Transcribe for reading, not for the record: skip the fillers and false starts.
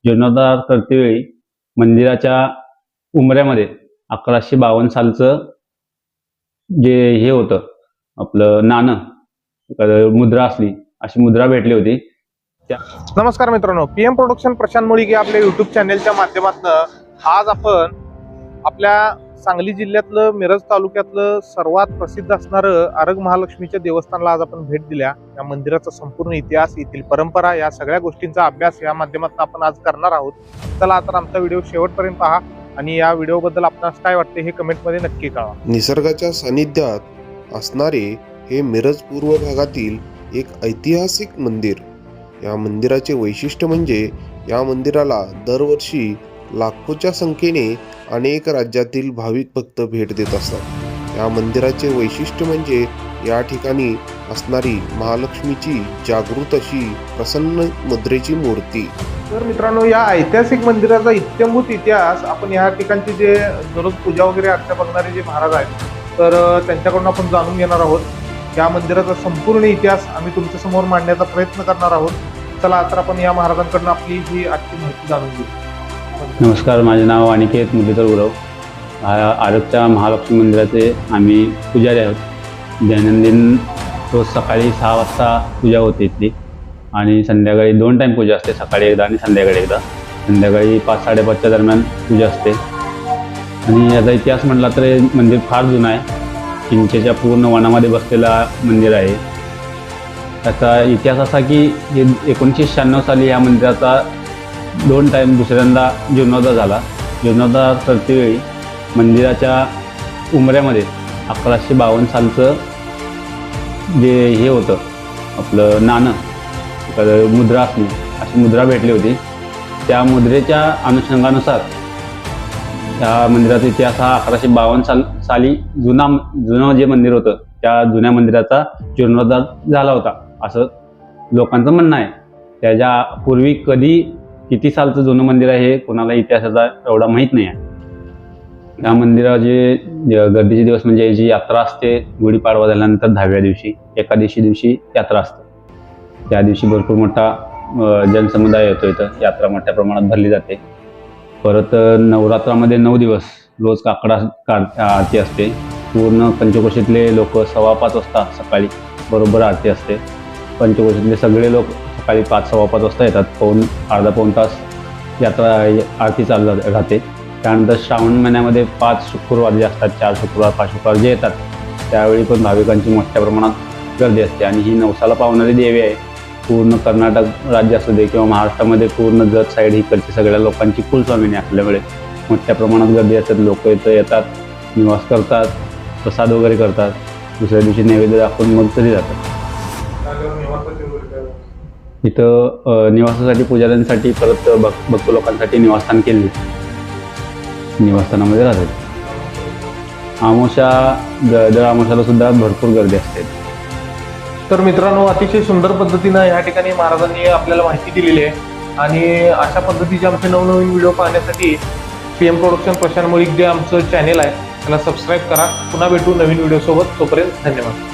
जीर्णोद्धार करतेवेळी मंदिराच्या उंबऱ्यामध्ये 1152 सालचं जे हे होतं आपलं नाणं मुद्रा असली अशी मुद्रा भेटली होती। नमस्कार मित्रांनो, पीएम प्रोडक्शन प्रशांत मुळीके आपल्या युट्यूब चॅनेलच्या माध्यमातून आज आपण आपल्या सांगली जिल्ह्यातलं मिरज तालुक्यातलं सर्वात प्रसिद्ध असणारं आरग महालक्ष्मीच्या देवस्थानाला आज आपण भेट दिल्या। या मंदिराचा संपूर्ण इतिहास, येथील परंपरा, या सगळ्या गोष्टींचा अभ्यास या माध्यमातून आपण आज करणार आहोत। चला तर आमचा व्हिडिओ शेवटपर्यंत पहा आणि या व्हिडिओबद्दल आपणास काय वाटते हे कमेंटमध्ये नक्की कळवा। निसर्गाच्या सानिध्यात असणारे हे मिरज पूर्व भागातील एक ऐतिहासिक मंदिर। या मंदिराचे वैशिष्ट्य म्हणजे या मंदिराला दरवर्षी लाखोच्या संख्येने अनेक राज्यातील भाविक भक्त भेट देत असतात। या मंदिराचे वैशिष्ट्य म्हणजे या ठिकाणी असणारी महालक्ष्मीची जागृत अशी प्रसन्न मुद्रेची मूर्ती। तर मित्रांनो, या ऐतिहासिक मंदिराचा इत्थंभूत इतिहास आपण या ठिकाणचे जे दररोज पूजा वगैरे अर्चा बघणारे जे महाराज आहेत तर त्यांच्याकडून आपण जाणून घेणार आहोत। या मंदिराचा संपूर्ण इतिहास आम्ही तुमच्या समोर मांडण्याचा प्रयत्न करणार आहोत। चला तर आपण या महाराजांकडून आपली ही आजची माहिती जाणून घेऊ। नमस्कार, माझे नाव अनिकेत मुरलीधर गुरव। आरगच्या महालक्ष्मी मंदिराचे आम्ही पुजारी आहोत। दैनंदिन रोज सकाळी 6 वाजता पूजा होते इथली आणि संध्याकाळी 2 टाईम पूजा असते, सकाळी एकदा आणि संध्याकाळी एकदा। संध्याकाळी 5-5:30च्या दरम्यान पूजा असते। आणि याचा इतिहास म्हटला तर हे मंदिर फार जुनं आहे। चिंचेच्या पूर्ण वनामध्ये बसलेला मंदिर आहे। त्याचा इतिहास असा की 1996 साली या मंदिराचा 2 टाईम दुसऱ्यांदा जीर्णोद्धार झाला। जीर्णोद्धार करतेवेळी मंदिराच्या उंबऱ्यामध्ये 1152 सालचं जे हे होतं आपलं नाणं मुद्रा असली अशी मुद्रा भेटली होती। त्या मुद्रेच्या अनुषंगानुसार या मंदिराचा इतिहास हा 1152 साली जुनं जे मंदिर होतं त्या जुन्या मंदिराचा जीर्णोद्धार झाला होता असं लोकांचं म्हणणं आहे। त्याच्या पूर्वी किती सालचं जुनं मंदिर आहे हे कोणाला इतिहासाचा एवढा माहीत नाही आहे। या मंदिराचे गर्दीचे दिवस म्हणजे याची यात्रा असते। गुढीपाडवा झाल्यानंतर 10व्या दिवशी एकादशी दिवशी यात्रा असते। त्या दिवशी भरपूर मोठा जनसमुदाय येतो। इथं यात्रा मोठ्या प्रमाणात भरली जाते। परत नवरात्रामध्ये 9 दिवस रोज काकडा आरती असते। पूर्ण पंचकोशीतले लोक 5:15 वाजता सकाळी बरोबर आरती असते। पंचकोशीतले सगळे लोक सकाळी 5-5:15 वाजता येतात। अर्धा-पाऊण तास यात्रा आरती चालू राहते। त्यानंतर श्रावण महिन्यामध्ये 5 शुक्रवार जे असतात, 4 शुक्रवार 5 शुक्रवार जे येतात त्यावेळी पण भाविकांची मोठ्या प्रमाणात गर्दी असते। आणि ही नवसाला पावणारी देवी आहे। पूर्ण कर्नाटक राज्य असू दे किंवा महाराष्ट्रामध्ये पूर्ण जत साईड इकडची सगळ्या लोकांची कुलस्वामिनी असल्यामुळे मोठ्या प्रमाणात गर्दी असतात। लोक इथं येतात, निवास करतात, प्रसाद वगैरे करतात, दुसऱ्या दिवशी नैवेद्य दाखवून मग घरी जातात। इथं निवासासाठी पुजाऱ्यांसाठी परत भक्त लोकांसाठी निवासस्थान केले, निवासस्थानामध्ये राहतात। अमावस्या दर अमावस्याला सुद्धा भरपूर गर्दी असते। तर मित्रांनो, अतिशय सुंदर पद्धतीनं या ठिकाणी महाराजांनी आपल्याला माहिती दिलेली आहे। आणि अशा पद्धतीचे आमचे नवनवीन व्हिडिओ पाहण्यासाठी पीएम प्रोडक्शन प्रशांत मुळीके जे आमचं चॅनेल आहे त्याला सबस्क्राईब करा। पुन्हा भेटू नवीन व्हिडिओ सोबत, तोपर्यंत धन्यवाद।